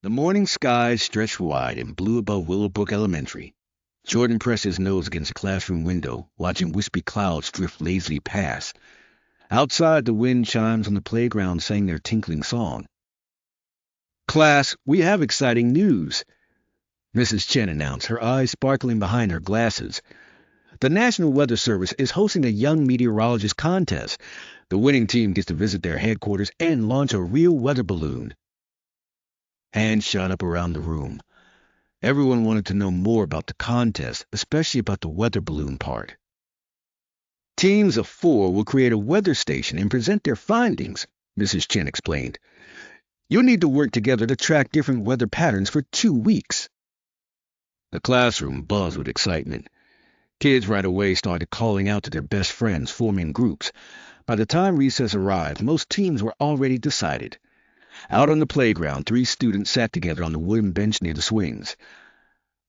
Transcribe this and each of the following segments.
The morning sky stretched wide and blue above Willowbrook Elementary. Jordan pressed his nose against the classroom window, watching wispy clouds drift lazily past. Outside, the wind chimes on the playground sang their tinkling song. "Class, we have exciting news," Mrs. Chen announced, her eyes sparkling behind her glasses. "The National Weather Service is hosting a Young Meteorologist Contest. The winning team gets to visit their headquarters and launch a real weather balloon." Hands shot up around the room. Everyone wanted to know more about the contest, especially about the weather balloon part. "Teams of 4 will create a weather station and present their findings," Mrs. Chen explained. "You'll need to work together to track different weather patterns for 2 weeks." The classroom buzzed with excitement. Kids right away started calling out to their best friends, forming groups. By the time recess arrived, most teams were already decided. Out on the playground, 3 students sat together on the wooden bench near the swings.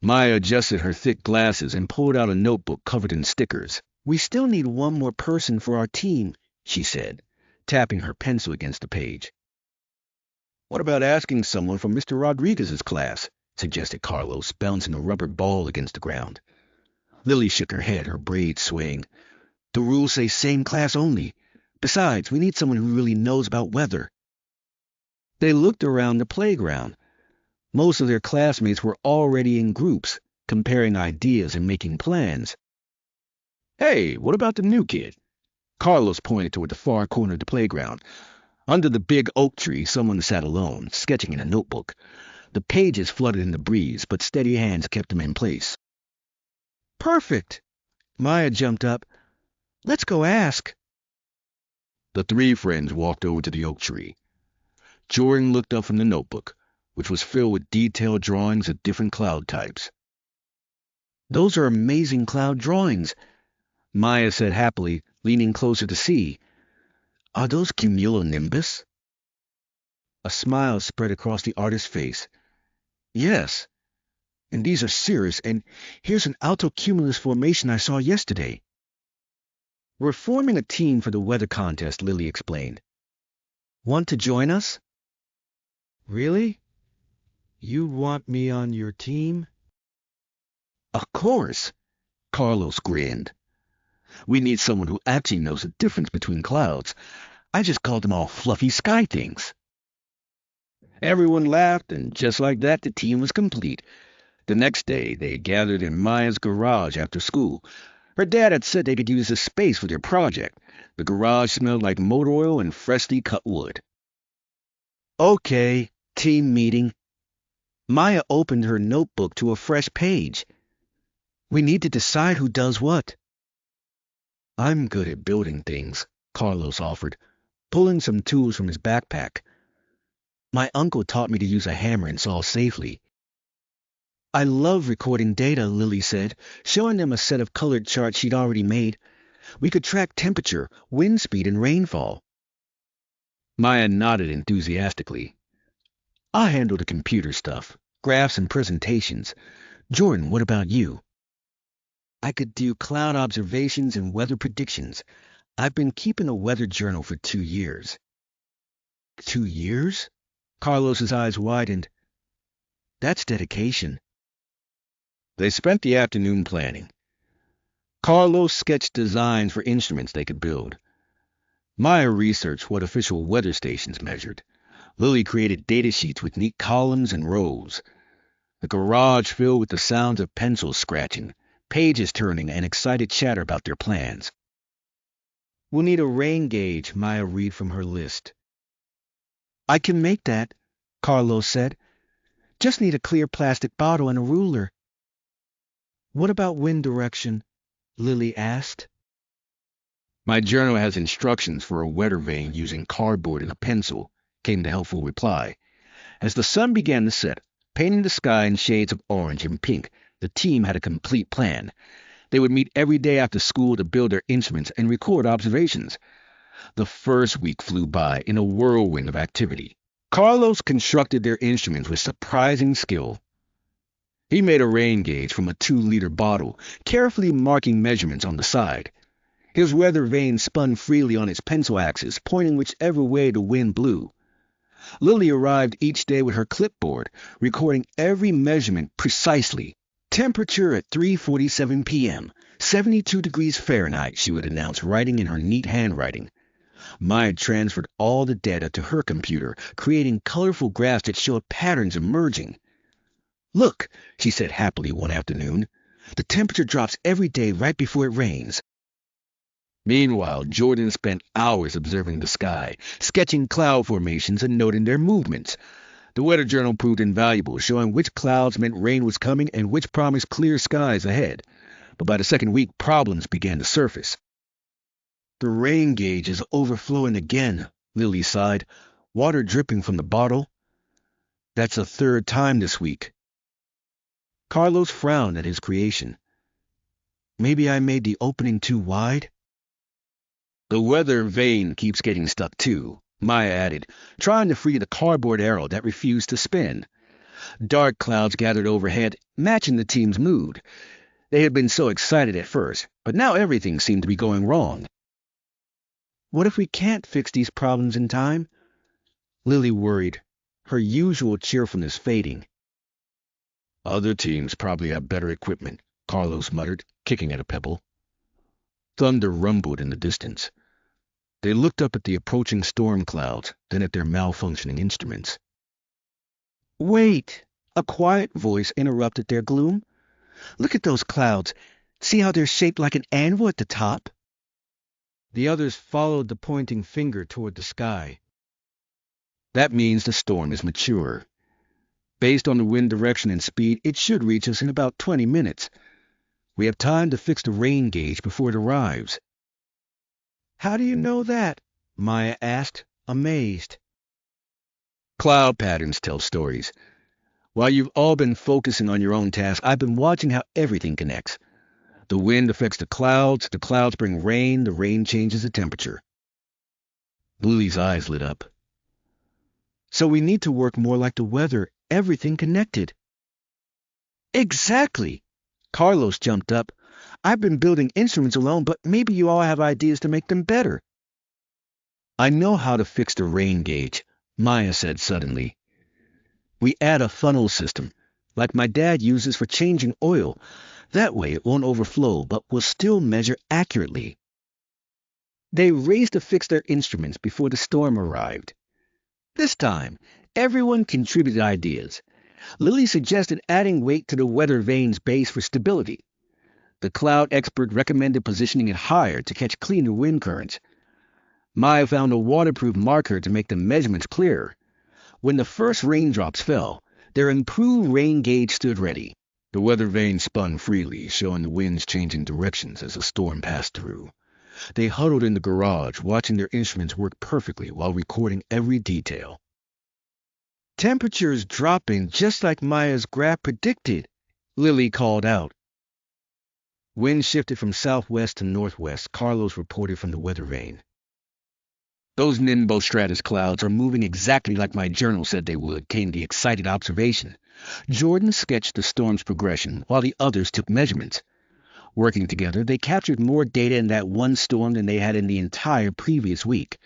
Maya adjusted her thick glasses and pulled out a notebook covered in stickers. "We still need one more person for our team," she said, tapping her pencil against the page. "What about asking someone from Mr. Rodriguez's class?" suggested Carlos, bouncing a rubber ball against the ground. Lily shook her head, her braids swaying. "The rules say same class only. Besides, we need someone who really knows about weather." They looked around the playground. Most of their classmates were already in groups, comparing ideas and making plans. "Hey, what about the new kid?" Carlos pointed toward the far corner of the playground. Under the big oak tree, someone sat alone, sketching in a notebook. The pages fluttered in the breeze, but steady hands kept them in place. "Perfect!" Maya jumped up. "Let's go ask." The 3 friends walked over to the oak tree. Jordan looked up from the notebook, which was filled with detailed drawings of different cloud types. "Those are amazing cloud drawings," Maya said happily, leaning closer to see. "Are those cumulonimbus?" A smile spread across the artist's face. "Yes, and these are cirrus, and here's an altocumulus formation I saw yesterday." "We're forming a team for the weather contest," Lily explained. "Want to join us?" "Really? You want me on your team?" "Of course," Carlos grinned. "We need someone who actually knows the difference between clouds. I just called them all fluffy sky things." Everyone laughed, and just like that, the team was complete. The next day, they gathered in Maya's garage after school. Her dad had said they could use the space for their project. The garage smelled like motor oil and freshly cut wood. "Okay, team meeting." Maya opened her notebook to a fresh page. "We need to decide who does what." "I'm good at building things," Carlos offered, pulling some tools from his backpack. "My uncle taught me to use a hammer and saw safely." "I love recording data," Lily said, showing them a set of colored charts she'd already made. "We could track temperature, wind speed, and rainfall." Maya nodded enthusiastically. "I'll handle the computer stuff, graphs and presentations. Jordan, what about you?" "I could do cloud observations and weather predictions. I've been keeping a weather journal for 2 years." "2 years?" Carlos's eyes widened. "That's dedication." They spent the afternoon planning. Carlos sketched designs for instruments they could build. Maya researched what official weather stations measured. Lily created data sheets with neat columns and rows. The garage filled with the sounds of pencils scratching, pages turning, and excited chatter about their plans. "We'll need a rain gauge," Maya read from her list. "I can make that," Carlos said. "Just need a clear plastic bottle and a ruler." "What about wind direction?" Lily asked. "My journal has instructions for a weather vane using cardboard and a pencil," came the helpful reply. As the sun began to set, painting the sky in shades of orange and pink, the team had a complete plan. They would meet every day after school to build their instruments and record observations. The first week flew by in a whirlwind of activity. Carlos constructed their instruments with surprising skill. He made a rain gauge from a 2-liter bottle, carefully marking measurements on the side. His weather vane spun freely on its pencil axis, pointing whichever way the wind blew. Lily arrived each day with her clipboard, recording every measurement precisely. Temperature at 3:47 p.m., 72 degrees Fahrenheit, she would announce, writing in her neat handwriting. Maya transferred all the data to her computer, creating colorful graphs that showed patterns emerging. "Look," she said happily one afternoon. "The temperature drops every day right before it rains." Meanwhile, Jordan spent hours observing the sky, sketching cloud formations and noting their movements. The weather journal proved invaluable, showing which clouds meant rain was coming and which promised clear skies ahead. But by the second week, problems began to surface. "The rain gauge is overflowing again," Lily sighed, "water dripping from the bottle. That's the third time this week." Carlos frowned at his creation. "Maybe I made the opening too wide?" "The weather vane keeps getting stuck too," Maya added, trying to free the cardboard arrow that refused to spin. Dark clouds gathered overhead, matching the team's mood. They had been so excited at first, but now everything seemed to be going wrong. "What if we can't fix these problems in time?" Lily worried, her usual cheerfulness fading. "Other teams probably have better equipment," Carlos muttered, kicking at a pebble. Thunder rumbled in the distance. They looked up at the approaching storm clouds, then at their malfunctioning instruments. "Wait!" A quiet voice interrupted their gloom. "Look at those clouds. See how they're shaped like an anvil at the top?" The others followed the pointing finger toward the sky. "That means the storm is mature. Based on the wind direction and speed, it should reach us in about 20 minutes. We have time to fix the rain gauge before it arrives." "How do you know that?" Maya asked, amazed. "Cloud patterns tell stories. While you've all been focusing on your own task, I've been watching how everything connects. The wind affects the clouds bring rain, the rain changes the temperature." Lily's eyes lit up. "So we need to work more like the weather, everything connected." "Exactly!" Carlos jumped up. "I've been building instruments alone, but maybe you all have ideas to make them better." "I know how to fix the rain gauge," Maya said suddenly. "We add a funnel system, like my dad uses for changing oil. That way it won't overflow, but will still measure accurately." They raced to fix their instruments before the storm arrived. This time, everyone contributed ideas. Lily suggested adding weight to the weather vane's base for stability. The cloud expert recommended positioning it higher to catch cleaner wind currents. Maya found a waterproof marker to make the measurements clearer. When the first raindrops fell, their improved rain gauge stood ready. The weather vane spun freely, showing the winds changing directions as the storm passed through. They huddled in the garage, watching their instruments work perfectly while recording every detail. "Temperature's dropping just like Maya's graph predicted," Lily called out. Wind shifted from southwest to northwest, Carlos reported from the weather vane. "Those nimbostratus clouds are moving exactly like my journal said they would," came the excited observation. Jordan sketched the storm's progression while the others took measurements. Working together, they captured more data in that one storm than they had in the entire previous week.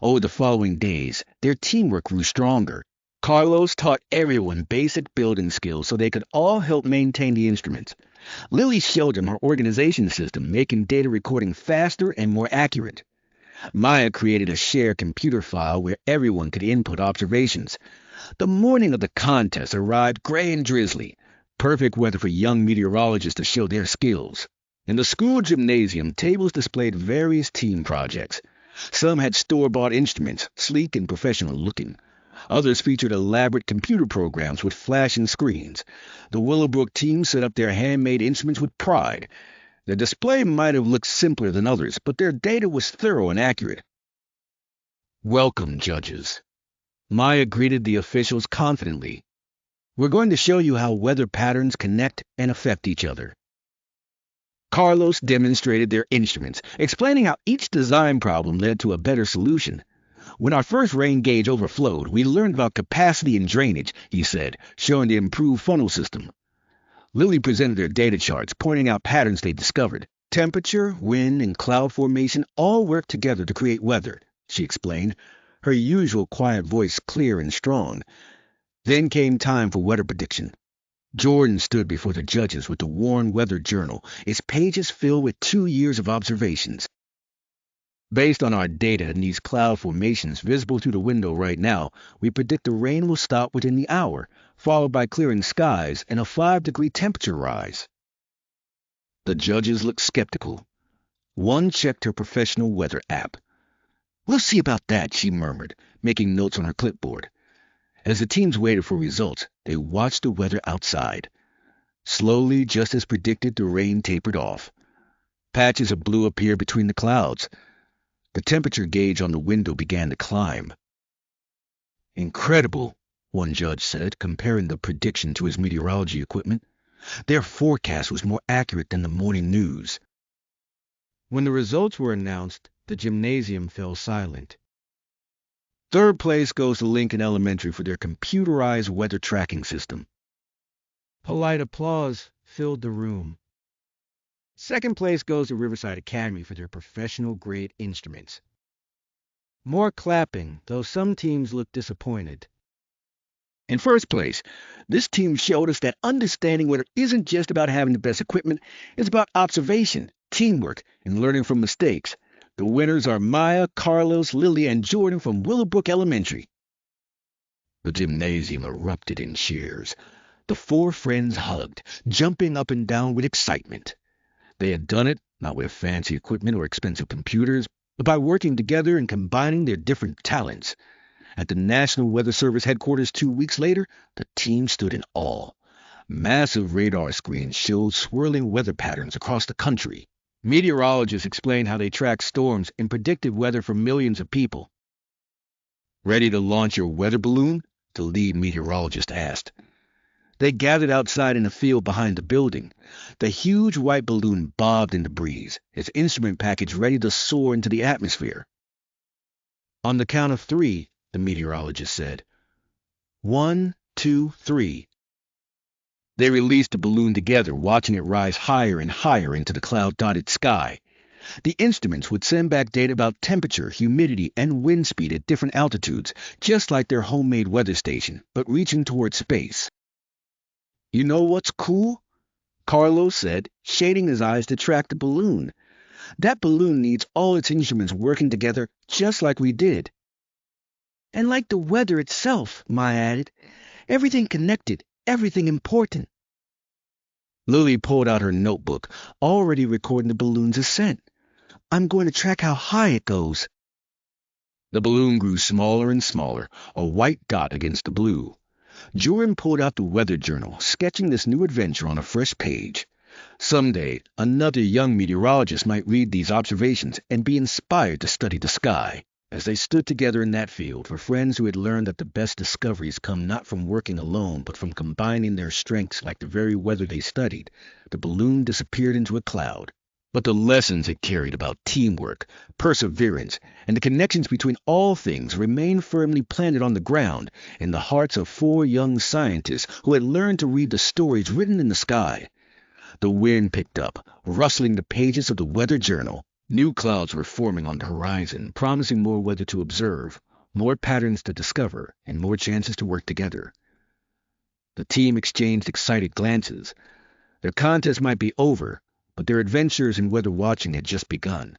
Over the following days, their teamwork grew stronger. Carlos taught everyone basic building skills so they could all help maintain the instruments. Lily showed them her organization system, making data recording faster and more accurate. Maya created a shared computer file where everyone could input observations. The morning of the contest arrived gray and drizzly, perfect weather for young meteorologists to show their skills. In the school gymnasium, tables displayed various team projects. Some had store-bought instruments, sleek and professional-looking. Others featured elaborate computer programs with flashing screens. The Willowbrook team set up their handmade instruments with pride. The display might have looked simpler than others, but their data was thorough and accurate. "Welcome, judges." Maya greeted the officials confidently. "We're going to show you how weather patterns connect and affect each other." Carlos demonstrated their instruments, explaining how each design problem led to a better solution. "When our first rain gauge overflowed, we learned about capacity and drainage," he said, showing the improved funnel system. Lily presented their data charts, pointing out patterns they discovered. "Temperature, wind, and cloud formation all work together to create weather," she explained, her usual quiet voice clear and strong. Then came time for weather prediction. Jordan stood before the judges with the worn weather journal, its pages filled with 2 years of observations. Based on our data and these cloud formations visible through the window right now, we predict the rain will stop within the hour, followed by clearing skies and a 5-degree temperature rise. The judges looked skeptical. One checked her professional weather app. "We'll see about that," she murmured, making notes on her clipboard. As the teams waited for results, they watched the weather outside. Slowly, just as predicted, the rain tapered off. Patches of blue appeared between the clouds. The temperature gauge on the window began to climb. "Incredible," one judge said, comparing the prediction to his meteorology equipment. Their forecast was more accurate than the morning news. When the results were announced, the gymnasium fell silent. Third place goes to Lincoln Elementary for their computerized weather tracking system. Polite applause filled the room. Second place goes to Riverside Academy for their professional-grade instruments. More clapping, though some teams looked disappointed. In first place, this team showed us that understanding weather isn't just about having the best equipment, it's about observation, teamwork, and learning from mistakes. The winners are Maya, Carlos, Lily, and Jordan from Willowbrook Elementary. The gymnasium erupted in cheers. The 4 friends hugged, jumping up and down with excitement. They had done it, not with fancy equipment or expensive computers, but by working together and combining their different talents. At the National Weather Service headquarters 2 weeks later, the team stood in awe. Massive radar screens showed swirling weather patterns across the country. Meteorologists explained how they tracked storms and predicted weather for millions of people. "Ready to launch your weather balloon?" the lead meteorologist asked. They gathered outside in a field behind the building. The huge white balloon bobbed in the breeze, its instrument package ready to soar into the atmosphere. "On the count of 3, the meteorologist said. 1, 2, 3. They released the balloon together, watching it rise higher and higher into the cloud-dotted sky. The instruments would send back data about temperature, humidity, and wind speed at different altitudes, just like their homemade weather station, but reaching toward space. "You know what's cool?" Carlos said, shading his eyes to track the balloon. "That balloon needs all its instruments working together just like we did." "And like the weather itself," Maya added. "Everything connected, everything important." Lily pulled out her notebook, already recording the balloon's ascent. "I'm going to track how high it goes." The balloon grew smaller and smaller, a white dot against the blue. Jordan pulled out the weather journal, sketching this new adventure on a fresh page. Someday, another young meteorologist might read these observations and be inspired to study the sky. As they stood together in that field were friends who had learned that the best discoveries come not from working alone, but from combining their strengths like the very weather they studied. The balloon disappeared into a cloud. But the lessons it carried about teamwork, perseverance, and the connections between all things remained firmly planted on the ground in the hearts of 4 young scientists who had learned to read the stories written in the sky. The wind picked up, rustling the pages of the weather journal. New clouds were forming on the horizon, promising more weather to observe, more patterns to discover, and more chances to work together. The team exchanged excited glances. Their contest might be over, but their adventures in weather watching had just begun.